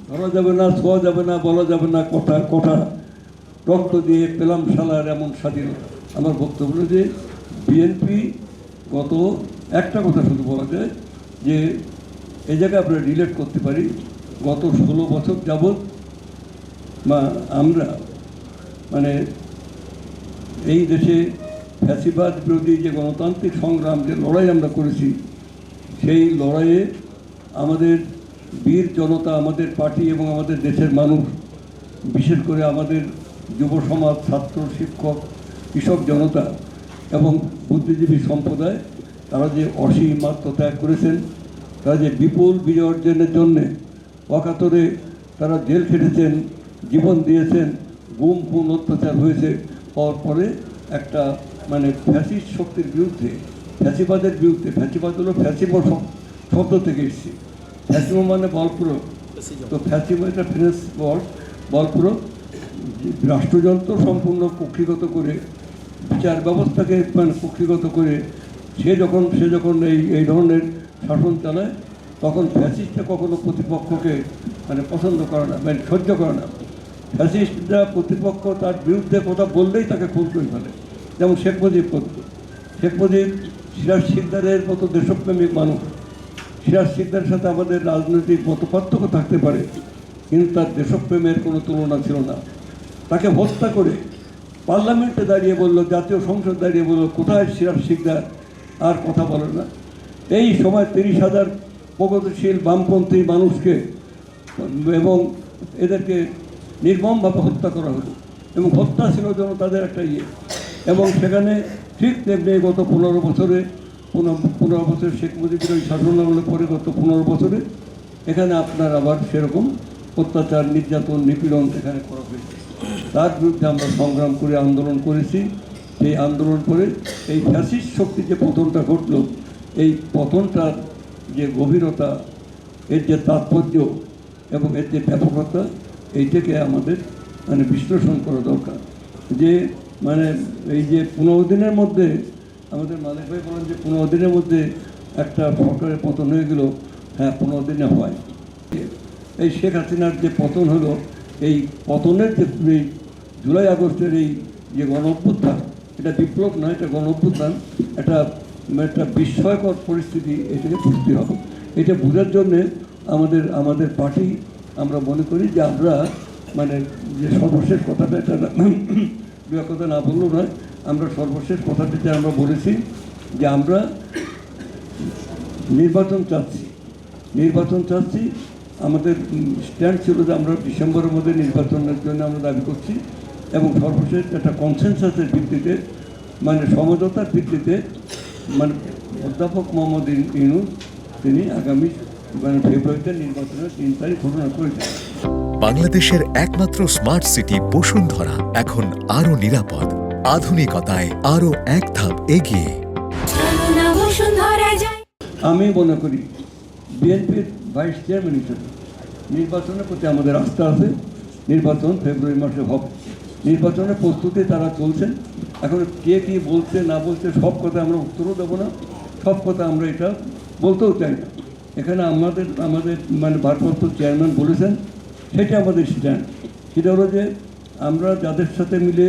ধরা যাবে না, ছোঁয়া যাবে না, বলা যাবে না কথা কথা, রক্ত দিয়ে পেলাম শালার এমন স্বাধীনতা। আমার বক্তব্য হলো যে বিএনপি গত একটা কথা শুধু বলা যায় যে এই জায়গায় আমরা রিলেট করতে পারি, গত 16 বছর যাবৎ বা আমরা মানে এই দেশে ফ্যাসিবাদ বিরোধী যে গণতান্ত্রিক সংগ্রাম, যে লড়াই আমরা করেছি, সেই লড়াইয়ে আমাদের বীর জনতা, আমাদের পার্টি এবং আমাদের দেশের মানুষ, বিশেষ করে আমাদের যুব সমাজ, ছাত্র, শিক্ষক, কৃষক জনতা এবং বুদ্ধিজীবী সম্প্রদায়, তারা যে অসীম আত্মত্যাগ করেছেন, তারা যে বিপুল বিজয় অর্জনের জন্যে অকাতরে তারা জেল খেটেছেন, জীবন দিয়েছেন, গুম খুন অত্যাচার হয়েছে, হওয়ার পরে একটা মানে ফ্যাসিস্ট শক্তির বিরুদ্ধে, ফ্যাসিবাদের বিরুদ্ধে, ফ্যাসিবাদ হলো ফ্যাসিমো শব্দ থেকে এসেছে, ফ্যাসিমো মানে বলপ্রয়োগ, তো ফ্যাসিমো এটা ফ্রেঞ্চ বলপ্রয়োগ, রাষ্ট্রযন্ত্র সম্পূর্ণ কক্ষিগত করে, বিচার ব্যবস্থাকে মানে কক্ষিগত করে সে যখন এই ধরনের শাসন চালায়, তখন ফ্যাসিস্টটা কখনো প্রতিপক্ষকে মানে পছন্দ করে না, মানে সহ্য করে না। ফ্যাসিস্টরা প্রতিপক্ষ তার বিরুদ্ধে কথা বললেই তাকে খুন করে ফেলে, যেমন শেখ মুজিব করত। শেখ মুজিব সিরাজ শিকদারের মতো দেশপ্রেমিক মানুষ, সিরাজ শিকদারের সাথে আমাদের রাজনৈতিক মতপার্থক্য থাকতে পারে, কিন্তু তার দেশপ্রেমের কোনো তুলনা ছিল না। তাকে হত্যা করে পার্লামেন্টে দাঁড়িয়ে বলল, জাতীয় সংসদ দাঁড়িয়ে বলল, কোথায় সিরাজ শিকদার, আর কথা বলে না। এই সময় 30,000 প্রগতিশীল বামপন্থী মানুষকে এবং এদেরকে নির্মমভাবে হত্যা করা হলো, এবং হত্যা ছিল যেন তাদের একটা এবং সেখানে ঠিক তেমনি গত 15 বছরে শেখ মুজিবের ওই শাসন আমলের পরে গত 15 বছরে এখানে আপনার আবার সেরকম অত্যাচার, নির্যাতন, নিপীড়ন এখানে করা হয়েছে। তার বিরুদ্ধে আমরা সংগ্রাম করে আন্দোলন করেছি। সেই আন্দোলন করে এই ফ্যাসিস্ট শক্তি যে পতনটা ঘটল, এই পতনটার যে গভীরতা, এর যে তাৎপর্য এবং এর যে ব্যাপকতা, এইটাকে আমাদের মানে বিশ্লেষণ করা দরকার। যে মানে এই যে 15 দিনের মধ্যে আমাদের মালিক ভাই বলেন যে 15 দিনের মধ্যে একটা সরকারের পতন হয়ে গেল। হ্যাঁ, 15 দিনে হয়। এই শেখ হাসিনার যে পতন হলো, এই পতনের যে জুলাই আগস্টের এই যে গণ অভ্যুত্থান, এটা বিপ্লব নয়, এটা গণ অভ্যুত্থান, একটা বিস্ময়কর পরিস্থিতি, এটাকে বুঝতে হবে। এটা বোঝার জন্যে আমাদের পার্টি, আমরা মনে করি যে আমরা মানে যে সর্বশেষ কথাটা, এটা দু এক কথা না বললেও নয়, আমরা সর্বশেষ কথাটিতে আমরা বলেছি যে আমরা নির্বাচন চাচ্ছি। আমাদের স্ট্যান্ড ছিল যে আমরা ডিসেম্বরের মধ্যে নির্বাচনের জন্য আমরা দাবি করছি, এবং সর্বশেষ একটা কনসেনসাসের ভিত্তিতে, মানে সমঝোতার ভিত্তিতে, মানে অধ্যাপক মোহাম্মদ ইউনূস তিনি আগামী মানে ফেব্রুয়ারিতে নির্বাচনের 3 তারিখ ঘোষণা করেছেন। বাংলাদেশের একমাত্র স্মার্ট সিটি বসুন্ধরা এখন আরো নিরাপদ, আধুনিকতায় আরো এক ধাপ এগিয়ে। আমি মনে করি বিএনপির ভাইস চেয়ারম্যান হিসেবে নির্বাচনের প্রতি আমাদের আস্থা আছে। নির্বাচন ফেব্রুয়ারি মাসে হবে। নির্বাচনের প্রস্তুতি তারা চলছেন। এখন কে কী বলছে না বলছে সব কথা আমরা উত্তরও দেবো না, সব কথা আমরা এটা বলতেও চাই না। এখানে আমাদের মানে ভারপ্রাপ্ত চেয়ারম্যান বলেছেন, সেটা আমাদের স্ট্যান্ড। সেটা হলো যে আমরা যাদের সাথে মিলে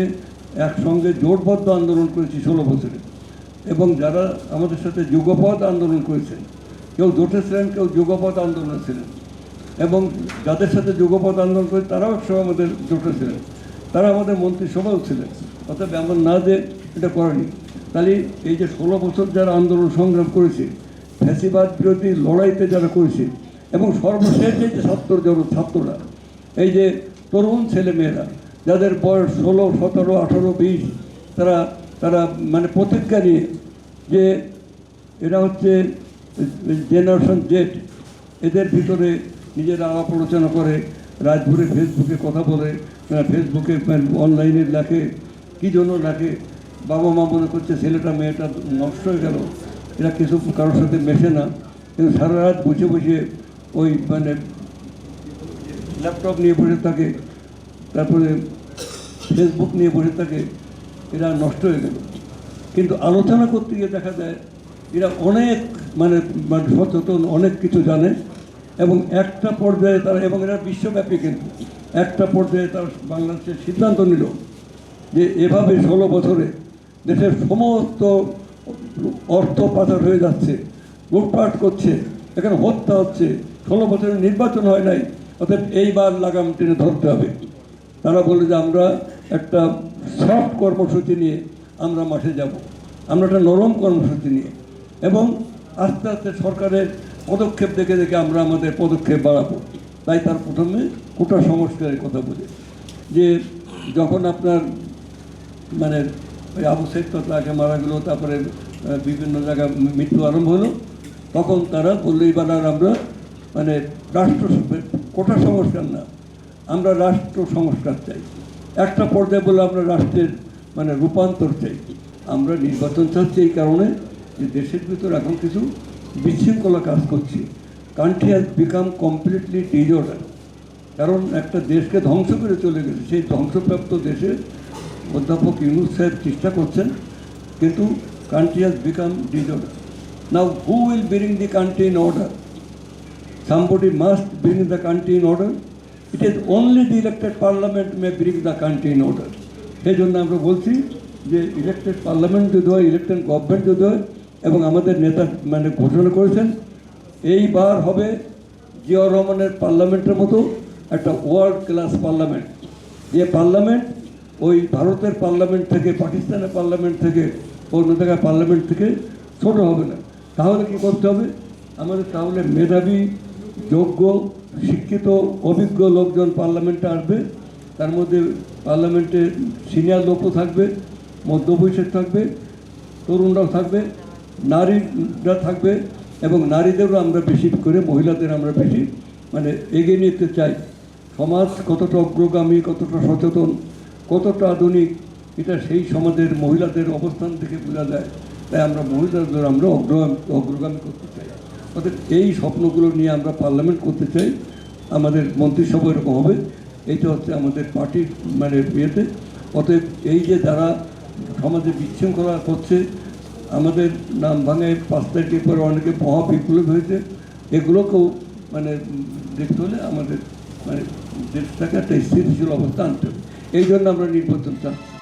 একসঙ্গে জোটবদ্ধ আন্দোলন করেছি 16 বছরে, এবং যারা আমাদের সাথে যুগপৎ আন্দোলন করেছেন, কেউ জোটে ছিলেন, কেউ যুগপৎ আন্দোলনে ছিলেন, এবং যাদের সাথে যুগপৎ আন্দোলন করে তারাও একসময় আমাদের জোটে ছিলেন, তারা আমাদের মন্ত্রিসভাও ছিলেন। অর্থাৎ এমন না যে এটা করেনি। তাহলে এই যে 16 বছর যারা আন্দোলন সংগ্রাম করেছে, ফ্যাসিবাদ বিরোধী লড়াইতে যারা করেছে, এবং সর্বশেষ এই যে ছাত্ররা, এই যে তরুণ ছেলেমেয়েরা যাদের বয়স 16, 17, 18, 20, তারা মানে প্রতিজ্ঞা নিয়ে যে এরা হচ্ছে জেনারেশন জেড, এদের ভিতরে নিজেরা আলাপ আলোচনা করে, রাত ভরে ফেসবুকে কথা বলে, ফেসবুকে অনলাইনে লেখে, কী জন্য লেখে, বাবা মা মনে করছে ছেলেটা মেয়েটা নষ্ট হয়ে গেল, এরা কিছু কারোর সাথে মেশে না, কিন্তু সারা রাত বসে বসে ওই মানে ল্যাপটপ নিয়ে বসে থাকে, তারপরে ফেসবুক নিয়ে বসে থাকে, এরা নষ্ট হয়ে গেল। কিন্তু আলোচনা করতে গিয়ে দেখা যায় এরা অনেক মানে সচেতন, অনেক কিছু জানে, এবং একটা পর্যায়ে তারা, এবং এরা বিশ্বব্যাপী, কিন্তু একটা পর্যায়ে তারা বাংলাদেশের সিদ্ধান্ত নিল যে এভাবে 16 বছরে দেশের সমস্ত অর্থ পাচার হয়ে যাচ্ছে, লুটপাট করছে, এখানে হত্যা হচ্ছে, 16 বছরের নির্বাচন হয় নাই, অর্থাৎ এইবার লাগাম টেনে ধরতে হবে। তারা বলে যে আমরা একটা সফট কর্মসূচি নিয়ে আমরা মাঠে যাব, আমরা একটা নরম কর্মসূচি নিয়ে, এবং আস্তে আস্তে সরকারের পদক্ষেপ দেখে দেখে আমরা আমাদের পদক্ষেপ বাড়াবো। তাই তার প্রথমে কোটা সংস্কারের কথা বলে, যে যখন আপনার মানে ওই আবু সাইদ তো তাকে মারা গেলো, তারপরে বিভিন্ন জায়গায় মৃত্যু আরম্ভ হলো, তখন তারা বললো এবার আর আমরা মানে রাষ্ট্র, কোটা সংস্কার না, আমরা রাষ্ট্র সংস্কার চাই। একটা পর্যায়ে বলে আমরা রাষ্ট্রের মানে রূপান্তর চাই। আমরা নির্বাচন চাচ্ছি এই কারণে যে দেশের ভিতর এখন কিছু বিশৃঙ্খলা কাজ করছে। Country has become completely disorder. কারণ একটা দেশকে ধ্বংস করে চলে গেছে, সেই ধ্বংসপ্রাপ্ত দেশে অধ্যাপক ইউনূস সাহেব চেষ্টা করছেন, কিন্তু country has become disorder. Now who will bring the country in order? Somebody must bring the country in order. It is only the elected parliament may bring the country in order. সেই জন্য আমরা বলছি যে elected parliament যদি হয়, elected government যদি হয়, এবং আমাদের নেতা মানে ঘোষণা করেছেন এইবার হবে জিয়াউর রহমানের পার্লামেন্টের মতো একটা ওয়ার্ল্ড ক্লাস পার্লামেন্ট, যে পার্লামেন্ট ওই ভারতের পার্লামেন্ট থেকে, পাকিস্তানের পার্লামেন্ট থেকে, অন্য জায়গায় পার্লামেন্ট থেকে ছোট হবে না। তাহলে কি করতে হবে আমাদের? তাহলে মেধাবী, যোগ্য, শিক্ষিত, অভিজ্ঞ লোকজন পার্লামেন্টে আসবে। তার মধ্যে পার্লামেন্টে সিনিয়র লোকও থাকবে, মধ্যবয়সের থাকবে, তরুণরাও থাকবে, নারীরা থাকবে, এবং নারীদেরও আমরা বেশি করে, মহিলাদের আমরা বেশি মানে এগিয়ে নিতে চাই। সমাজ কতটা অগ্রগামী, কতটা সচেতন, কতটা আধুনিক, এটা সেই সমাজের মহিলাদের অবস্থান থেকে বোঝা যায়। তাই আমরা মহিলাদের আমরা অগ্রগামী করতে চাই। অর্থাৎ এই স্বপ্নগুলো নিয়ে আমরা পার্লামেন্ট করতে চাই। আমাদের মন্ত্রিসভা এরকম হবে। এইটা হচ্ছে আমাদের পার্টির মানে ইয়েতে। অতএব এই যে যারা সমাজে বিশৃঙ্খলা করছে, আমাদের নাম ভাঙে 5 তারিখের পরে অনেকে মহাবিপ্লব হয়েছে, এগুলোকেও মানে দেখতে হলে আমাদের মানে দেশটাকে একটা স্থিতিশীল অবস্থা আনতে হবে। এই জন্য আমরা নির্বাচন চাচ্ছি।